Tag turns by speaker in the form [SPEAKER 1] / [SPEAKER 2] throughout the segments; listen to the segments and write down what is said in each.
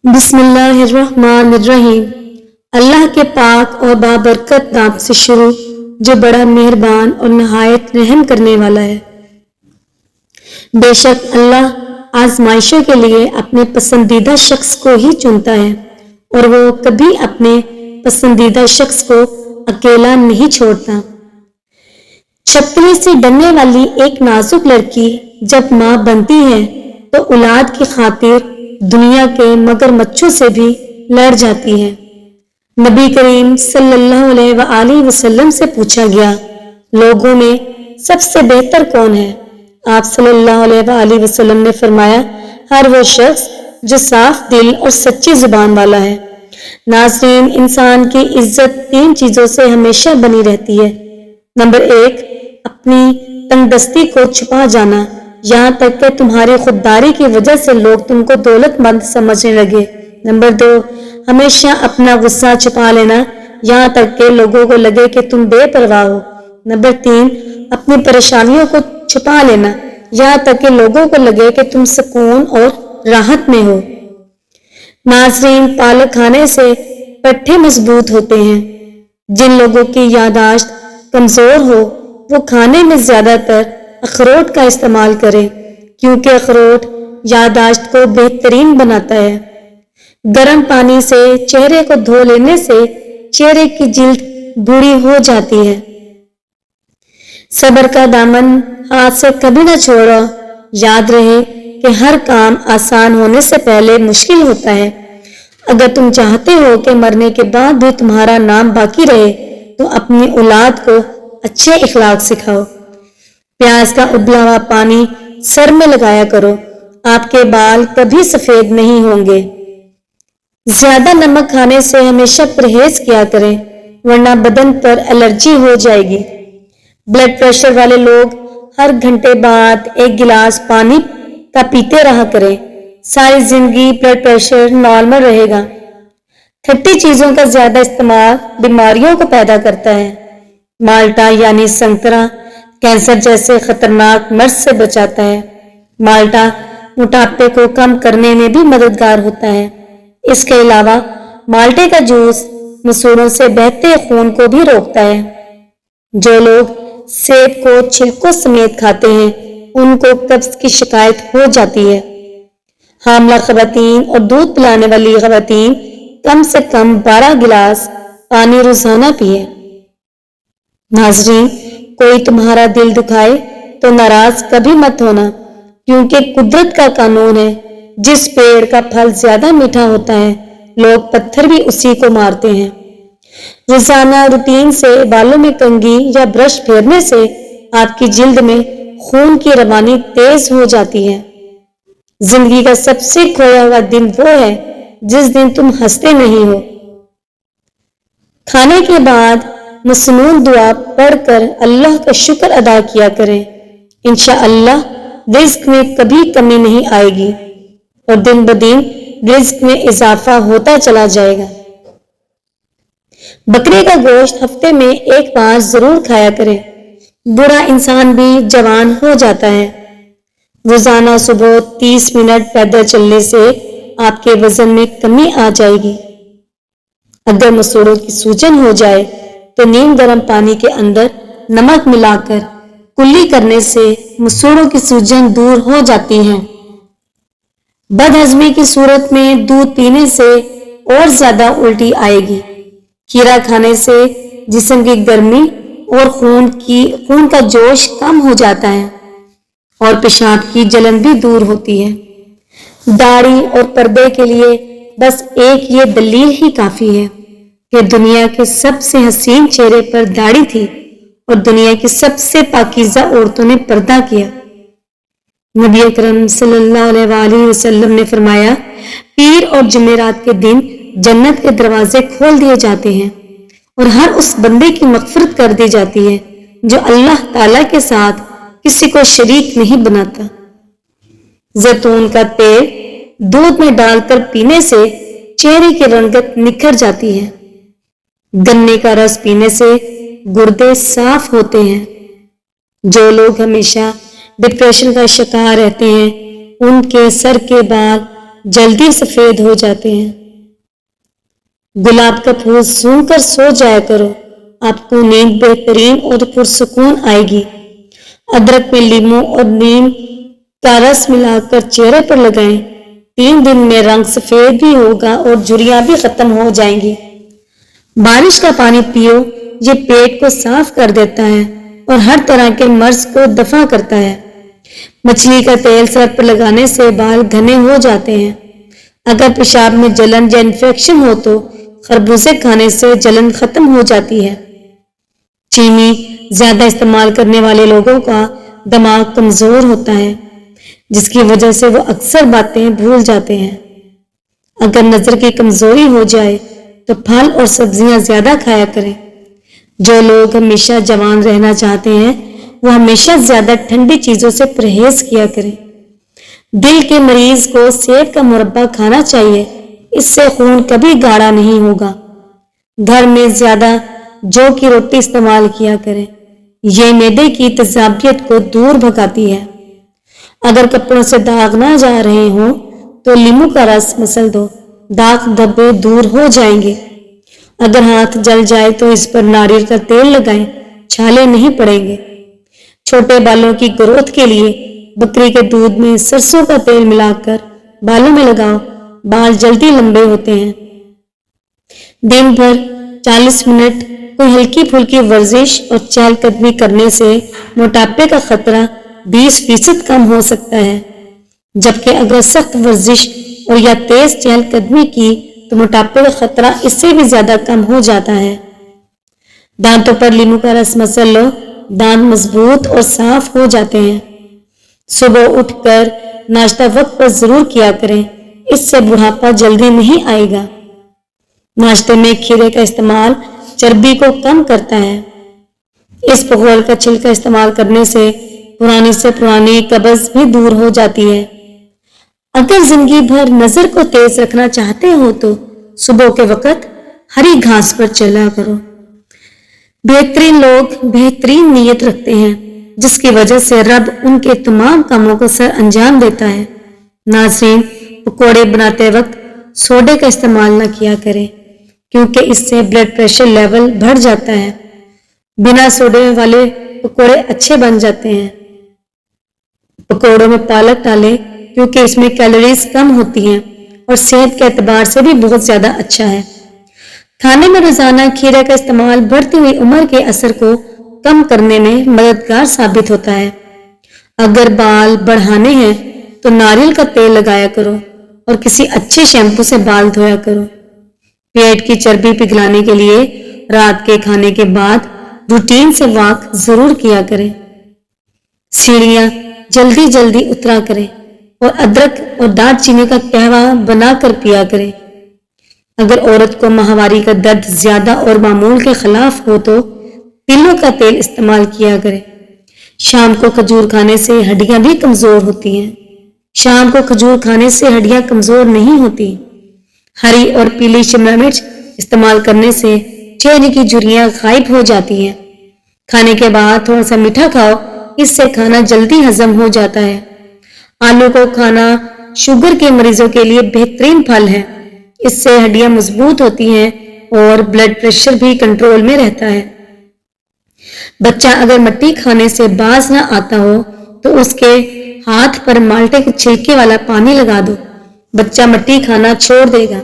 [SPEAKER 1] بسم اللہ الرحمن الرحیم۔ اللہ کے پاک اور بابرکت نام سے شروع جو بڑا مہربان اور نہایت رحم کرنے والا ہے۔ بے شک اللہ آزمائشوں کے لیے اپنے پسندیدہ شخص کو ہی چنتا ہے اور وہ کبھی اپنے پسندیدہ شخص کو اکیلا نہیں چھوڑتا۔ چھپکلی سے ڈرنے والی ایک نازک لڑکی جب ماں بنتی ہے تو اولاد کی خاطر دنیا کے مگرمچھوں سے بھی لڑ جاتی ہے۔ نبی کریم صلی اللہ علیہ وآلہ وسلم سے پوچھا گیا، لوگوں میں سب سے بہتر کون ہے؟ آپ صلی اللہ علیہ وآلہ وسلم نے فرمایا، ہر وہ شخص جو صاف دل اور سچی زبان والا ہے۔ ناظرین، انسان کی عزت تین چیزوں سے ہمیشہ بنی رہتی ہے۔ نمبر 1، اپنی تنگ دستی کو چھپا جانا، یہاں تک کہ تمہاری خودداری کی وجہ سے لوگ تم کو دولت مند سمجھنے لگے۔ نمبر 2، ہمیشہ اپنا غصہ چھپا لینا، یہاں تک کہ لوگوں کو لگے کہ تم بے پرواہ ہو۔ نمبر 3، اپنی پریشانیوں کو چھپا لینا، یہاں تک کہ لوگوں کو لگے کہ تم سکون اور راحت میں ہو۔ ناظرین، پالک کھانے سے پٹھے مضبوط ہوتے ہیں۔ جن لوگوں کی یادداشت کمزور ہو وہ کھانے میں زیادہ تر اخروٹ کا استعمال کریں، کیونکہ اخروٹ یادداشت کو بہترین بناتا ہے۔ گرم پانی سے چہرے کو دھو لینے سے چہرے کی جلد بوڑھی ہو جاتی ہے۔ صبر کا دامن ہاتھ سے کبھی نہ چھوڑو، یاد رہے کہ ہر کام آسان ہونے سے پہلے مشکل ہوتا ہے۔ اگر تم چاہتے ہو کہ مرنے کے بعد بھی تمہارا نام باقی رہے تو اپنی اولاد کو اچھے اخلاق سکھاؤ۔ پیاز کا ابلا ہوا پانی سر میں لگایا کرو، آپ کے بال کبھی سفید نہیں ہوں گے۔ زیادہ نمک کھانے سے ہمیشہ پرہیز کیا کریں، ورنہ بدن پر الرجی ہو جائے گی۔ بلڈ پریشر والے لوگ ہر گھنٹے بعد 1 گلاس پانی کا پیتے رہا کریں، ساری زندگی بلڈ پریشر نارمل رہے گا۔ کھٹی چیزوں کا زیادہ استعمال بیماریوں کو پیدا کرتا ہے۔ مالٹا یعنی سنترا کینسر جیسے خطرناک مرض سے بچاتا ہے۔ مالٹا موٹاپے کو کم کرنے میں بھی مددگار ہوتا ہے۔ اس کے علاوہ مالٹے کا جوس مسوڑوں سے بہتے خون کو بھی روکتا ہے۔ جو لوگ سیب کو چھلکوں سمیت کھاتے ہیں ان کو قبض کی شکایت ہو جاتی ہے۔ حاملہ خواتین اور دودھ پلانے والی خواتین کم سے کم 12 گلاس پانی روزانہ پئیں۔ ناظرین، کوئی تمہارا دل دکھائے تو ناراض کبھی مت ہونا، کیونکہ قدرت کا قانون ہے، جس پیڑ کا پھل زیادہ میٹھا ہوتا ہے لوگ پتھر بھی اسی کو مارتے ہیں۔ روزانہ روٹین سے بالوں میں کنگھی یا برش پھیرنے سے آپ کی جلد میں خون کی روانی تیز ہو جاتی ہے۔ زندگی کا سب سے کھویا ہوا دن وہ ہے جس دن تم ہنستے نہیں ہو۔ کھانے کے بعد مسنون دعا پڑھ کر اللہ کا شکر ادا کیا کریں، انشاءاللہ رزق میں کبھی کمی نہیں آئے گی اور دن بدن رزق میں اضافہ ہوتا چلا جائے گا۔ بکرے کا گوشت ہفتے میں 1 بار ضرور کھایا کریں، برا انسان بھی جوان ہو جاتا ہے۔ روزانہ صبح 30 منٹ پیدل چلنے سے آپ کے وزن میں کمی آ جائے گی۔ اگر مسوڑوں کی سوجن ہو جائے تو نیم گرم پانی کے اندر نمک ملا کر کلی کرنے سے مسوڑوں کی سوجن دور ہو جاتی ہے۔ بد ہضمی کی صورت میں دودھ پینے سے اور زیادہ الٹی آئے گی۔ کھیرا کھانے سے جسم کی گرمی اور خون کا جوش کم ہو جاتا ہے اور پیشاب کی جلن بھی دور ہوتی ہے۔ داڑھی اور پردے کے لیے بس ایک یہ دلیل ہی کافی ہے کہ دنیا کے سب سے حسین چہرے پر داڑھی تھی اور دنیا کی سب سے پاکیزہ عورتوں نے پردہ کیا۔ نبی اکرم صلی اللہ علیہ وآلہ وسلم نے فرمایا، پیر اور جمعرات کے دن جنت کے دروازے کھول دیے جاتے ہیں اور ہر اس بندے کی مغفرت کر دی جاتی ہے جو اللہ تعالیٰ کے ساتھ کسی کو شریک نہیں بناتا۔ زیتون کا تیل دودھ میں ڈال کر پینے سے چہرے کی رنگت نکھر جاتی ہے۔ گنے کا رس پینے سے گردے صاف ہوتے ہیں۔ جو لوگ ہمیشہ ڈپریشن کا شکار رہتے ہیں ان کے سر کے بال جلدی سفید ہو جاتے ہیں۔ گلاب کا پھول سون کر سو جایا کرو، آپ کو نیند بہترین اور پرسکون آئے گی۔ ادرک میں لیموں اور نیم کا رس ملا کر چہرے پر لگائیں، 3 دن میں رنگ سفید بھی ہوگا اور جھریاں بھی ختم ہو جائیں گی۔ بارش کا پانی پیو، یہ پیٹ کو صاف کر دیتا ہے اور ہر طرح کے مرض کو دفع کرتا ہے۔ مچھلی کا تیل سر پر لگانے سے بال گھنے ہو جاتے ہیں۔ اگر پیشاب میں جلن یا انفیکشن ہو تو خربوزے کھانے سے جلن ختم ہو جاتی ہے۔ چینی زیادہ استعمال کرنے والے لوگوں کا دماغ کمزور ہوتا ہے، جس کی وجہ سے وہ اکثر باتیں بھول جاتے ہیں۔ اگر نظر کی کمزوری ہو جائے تو پھل اور سبزیاں زیادہ کھایا کریں۔ جو لوگ ہمیشہ جوان رہنا چاہتے ہیں وہ ہمیشہ زیادہ ٹھنڈی چیزوں سے پرہیز کیا کریں۔ دل کے مریض کو سیب کا مربع کھانا چاہیے، اس سے خون کبھی گاڑھا نہیں ہوگا۔ گھر میں زیادہ جو کی روٹی استعمال کیا کریں، یہ معدے کی تیزابیت کو دور بھگاتی ہے۔ اگر کپڑوں سے داغ نہ جا رہے ہوں تو لیموں کا رس مسل دو، داغ دھبے دور ہو جائیں گے۔ اگر ہاتھ جل جائے تو اس پر ناریل کا تیل لگائیں، چھالے نہیں پڑیں گے۔ چھوٹے بالوں کی گروتھ کے لیے بکری کے دودھ میں سرسوں کا تیل ملا کر بالوں میں لگاؤ، بال جلدی لمبے ہوتے ہیں۔ دن بھر 40 منٹ کوئی ہلکی پھلکی ورزش اور چہل قدمی کرنے سے موٹاپے کا خطرہ 20% کم ہو سکتا ہے، جبکہ اگر سخت ورزش اور یا تیز چہل قدمی کی تو موٹاپے کا خطرہ اس سے بھی زیادہ کم ہو جاتا ہے۔ دانتوں پر لیموں کا رس مسل لو، دانت مضبوط اور صاف ہو جاتے ہیں۔ صبح اٹھ کر ناشتہ وقت پر ضرور کیا کریں، اس سے بڑھاپا جلدی نہیں آئے گا۔ ناشتے میں کھیرے کا استعمال چربی کو کم کرتا ہے۔ اس پھول کا چھلکا استعمال کرنے سے پرانی سے پرانی قبض بھی دور ہو جاتی ہے۔ اگر زندگی بھر نظر کو تیز رکھنا چاہتے ہو تو صبح کے وقت ہری گھاس پر چلا کرو۔ بہترین لوگ بہترین نیت رکھتے ہیں، جس کی وجہ سے رب ان کے تمام کاموں کو سر انجام دیتا ہے۔ ناظرین، پکوڑے بناتے وقت سوڈے کا استعمال نہ کیا کریں، کیونکہ اس سے بلڈ پریشر لیول بڑھ جاتا ہے۔ بنا سوڈے والے پکوڑے اچھے بن جاتے ہیں۔ پکوڑوں میں پالک ڈالیں، کیونکہ اس میں کیلوریز کم ہوتی ہیں اور صحت کے اعتبار سے بھی بہت زیادہ اچھا ہے۔ کھانے میں روزانہ کھیرے کا استعمال بڑھتی ہوئی عمر کے اثر کو کم کرنے میں مددگار ثابت ہوتا ہے۔ اگر بال بڑھانے ہیں تو ناریل کا تیل لگایا کرو اور کسی اچھے شیمپو سے بال دھویا کرو۔ پیٹ کی چربی پگھلانے کے لیے رات کے کھانے کے بعد روٹین سے واک ضرور کیا کریں۔ سیڑھیاں جلدی جلدی اترا کریں اور ادرک اور دار چینی کا قہوہ بنا کر پیا کریں۔ اگر عورت کو ماہواری کا درد زیادہ اور معمول کے خلاف ہو تو تلوں کا تیل استعمال کیا کریں۔ شام کو کھجور کھانے سے ہڈیاں بھی کمزور ہوتی ہیں۔ شام کو کھجور کھانے سے ہڈیاں کمزور نہیں ہوتی۔ ہری اور پیلی شملہ مرچ استعمال کرنے سے چہرے کی جھریاں غائب ہو جاتی ہیں۔ کھانے کے بعد تھوڑا سا میٹھا کھاؤ، اس سے کھانا جلدی ہضم ہو جاتا ہے۔ آلو کو کھانا شوگر کے مریضوں کے لیے بہترین پھل ہے، اس سے ہڈیاں مضبوط ہوتی ہیں اور بلڈ پریشر بھی کنٹرول میں رہتا ہے۔ بچہ اگر مٹی کھانے سے باز نہ آتا ہو تو اس کے ہاتھ پر مالٹے کے چھلکے والا پانی لگا دو، بچہ مٹی کھانا چھوڑ دے گا۔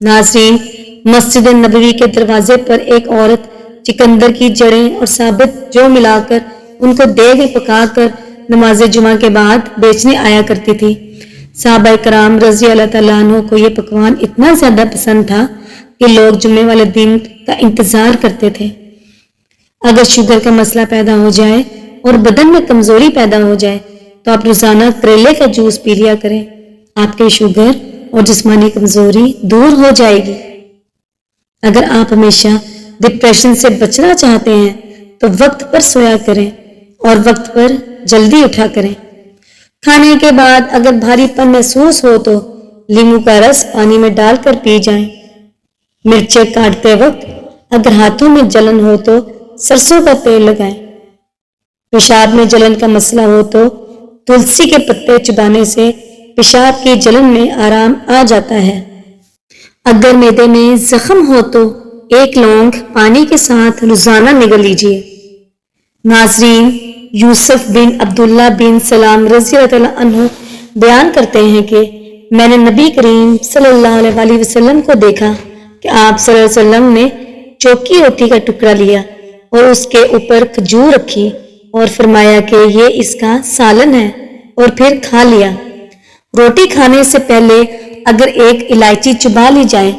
[SPEAKER 1] ناظرین، مسجد نبوی کے دروازے پر ایک عورت چکندر کی جڑیں اور ثابت جو ملا کر ان کو دیگ میں پکا کر نماز جمعہ کے بعد بیچنے آیا کرتی تھی۔ صحابہ کرام رضی اللہ تعالیٰ عنہ کو یہ پکوان اتنا زیادہ پسند تھا کہ لوگ جمعے والے دن کا انتظار کرتے تھے۔ اگر شوگر کا مسئلہ پیدا ہو جائے اور بدن میں کمزوری پیدا ہو جائے تو آپ روزانہ کریلے کا جوس پی لیا کریں، آپ کے شوگر اور جسمانی کمزوری دور ہو جائے گی۔ اگر آپ ہمیشہ ڈپریشن سے بچنا چاہتے ہیں تو وقت پر سویا کریں اور وقت پر جلدی اٹھا کریں۔ کھانے کے بعد اگر بھاری پن محسوس ہو تو لیموں کا رس پانی میں ڈال کر پی جائیں۔ مرچیں کاٹتے وقت اگر ہاتھوں میں جلن ہو تو سرسوں کا تیل لگائیں۔ پیشاب میں جلن کا مسئلہ ہو تو تلسی کے پتے چبانے سے پیشاب کی جلن میں آرام آ جاتا ہے۔ اگر معدے میں زخم ہو تو 1 لونگ پانی کے ساتھ روزانہ نگل لیجیے۔ ناظرین، یوسف بن عبداللہ بن سلام رضی اللہ عنہ بیان کرتے ہیں کہ میں نے نبی کریم صلی اللہ علیہ وسلم کو دیکھا کہ آپ صلی اللہ علیہ وسلم نے چوکی روٹی کا ٹکڑا لیا اور اس کے اوپر کھجور رکھی اور فرمایا کہ یہ اس کا سالن ہے، اور پھر کھا لیا۔ روٹی کھانے سے پہلے اگر 1 الائچی چبا لی جائے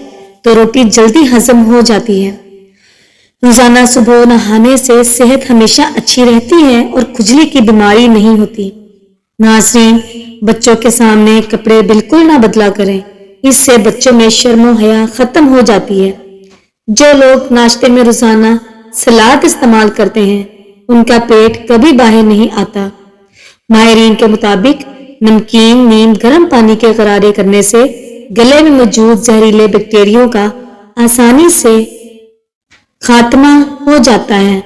[SPEAKER 1] تو روٹی جلدی ہضم ہو جاتی ہے۔ روزانہ صبح نہانے سے صحت ہمیشہ اچھی رہتی ہے اور کھجلی کی بیماری نہیں ہوتی۔ ناظرین، بچوں کے سامنے کپڑے بالکل نہ بدلا کریں، اس سے بچوں میں شرم و حیا ختم ہو جاتی ہے۔ جو لوگ ناشتے میں روزانہ سلاد استعمال کرتے ہیں ان کا پیٹ کبھی باہر نہیں آتا۔ ماہرین کے مطابق نمکین نیند گرم پانی کے غرارے کرنے سے گلے میں موجود زہریلے بیکٹیریوں کا آسانی سے خاتمہ ہو جاتا ہے،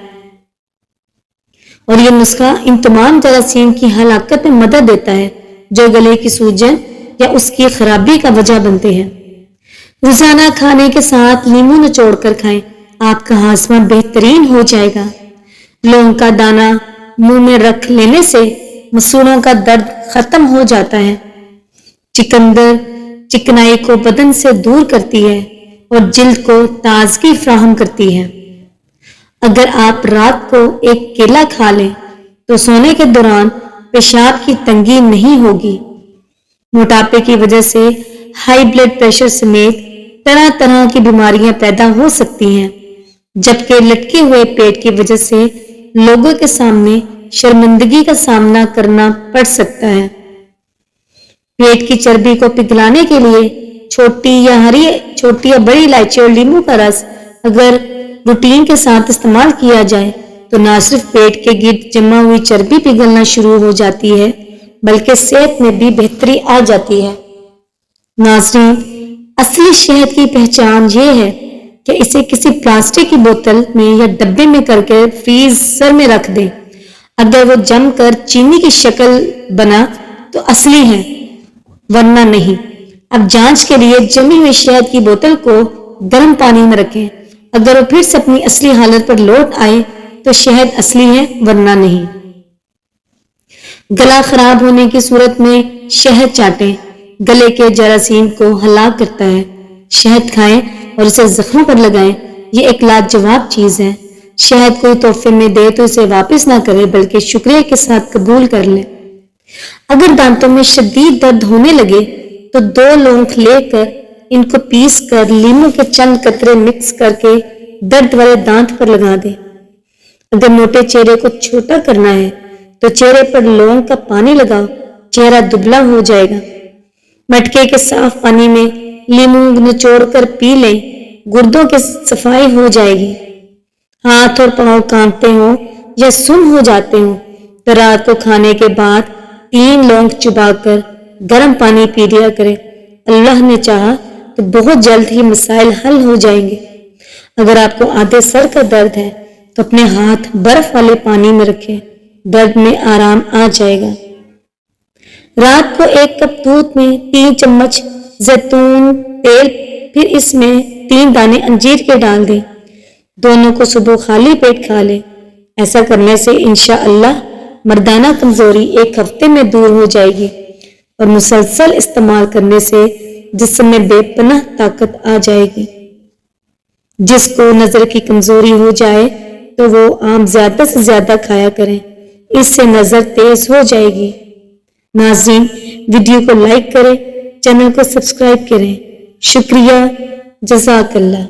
[SPEAKER 1] اور یہ نسخہ ان تمام جراثیم کی ہلاکت میں مدد دیتا ہے جو گلے کی سوجن یا اس کی خرابی کا وجہ بنتے ہیں۔ روزانہ کھانے کے ساتھ لیموں نچوڑ کر کھائیں، آپ کا ہاضمہ بہترین ہو جائے گا۔ لونگ کا دانہ منہ میں رکھ لینے سے مسوڑوں کا درد ختم ہو جاتا ہے۔ چقندر چکنائی کو بدن سے دور کرتی ہے اور جلد کو تازگی فراہم کرتی ہے۔ اگر آپ رات کو 1 کیلا کھا لیں تو سونے کے دوران پیشاب کی تنگی نہیں ہوگی۔ موٹاپے کی وجہ سے ہائی بلڈ پریشر سمیت طرح طرح کی بیماریاں پیدا ہو سکتی ہیں، جبکہ لٹکے ہوئے پیٹ کی وجہ سے لوگوں کے سامنے شرمندگی کا سامنا کرنا پڑ سکتا ہے۔ پیٹ کی چربی کو پگھلانے کے لیے چھوٹی یا بڑی الائچی اور لیموں کا رس اگر روٹین کے ساتھ استعمال کیا جائے تو نہ صرف پیٹ کے گرد جمع ہوئی چربی پگھلنا شروع ہو جاتی ہے بلکہ صحت میں بھی بہتری آ جاتی ہے۔ ناظرین، اصلی شہد کی پہچان یہ ہے کہ اسے کسی پلاسٹک کی بوتل میں یا ڈبے میں کر کے فریزر میں رکھ دیں۔ اگر وہ جم کر چینی کی شکل بنا تو اصلی ہے، ورنہ نہیں۔ اب جانچ کے لیے جمی ہوئی شہد کی بوتل کو گرم پانی میں رکھیں، اگر وہ پھر سے اپنی اصلی حالت پر لوٹ آئے تو شہد اصلی ہے، ورنہ نہیں۔ گلا خراب ہونے کی صورت میں شہد چاٹیں، گلے کے جراثیم کو ہلاک کرتا ہے۔ شہد کھائیں اور اسے زخموں پر لگائیں، یہ ایک لاجواب چیز ہے۔ شہد کوئی تحفے میں دے تو اسے واپس نہ کرے بلکہ شکریہ کے ساتھ قبول کر لے۔ اگر دانتوں میں شدید درد ہونے لگے تو 2 لونگ لے کر ان کو پیس کر لیموں کے چند قطرے مکس کر کے درد والے دانت پر لگا دیں۔ اگر موٹے چہرے کو چھوٹا کرنا ہے تو چہرے پر لونگ کا پانی لگاؤ، چہرہ دبلا ہو جائے گا۔ مٹکے کے صاف پانی میں لیموں نچوڑ کر پی لیں، گردوں کی صفائی ہو جائے گی۔ ہاتھ اور پاؤں کانپتے ہوں یا سن ہو جاتے ہوں تو رات کو کھانے کے بعد 3 لونگ چبا کر گرم پانی پی لیا کریں۔ اللہ نے چاہا تو بہت جلد ہی مسائل حل ہو جائیں گے۔ اگر آپ کو آدھے سر کا درد ہے تو اپنے ہاتھ برف والے پانی میں رکھیں، درد میں آرام آ جائے گا۔ رات کو 1 کپ دودھ میں 3 چمچ زیتون تیل، پھر اس میں 3 دانے انجیر کے ڈال دیں۔ دونوں کو صبح خالی پیٹ کھا لیں۔ ایسا کرنے سے انشاءاللہ مردانہ کمزوری 1 ہفتے میں دور ہو جائے گی، اور مسلسل استعمال کرنے سے جسم میں بے پناہ طاقت آ جائے گی۔ جس کو نظر کی کمزوری ہو جائے تو وہ آم زیادہ سے زیادہ کھایا کریں، اس سے نظر تیز ہو جائے گی۔ ناظرین، ویڈیو کو لائک کریں، چینل کو سبسکرائب کریں۔ شکریہ، جزاک اللہ۔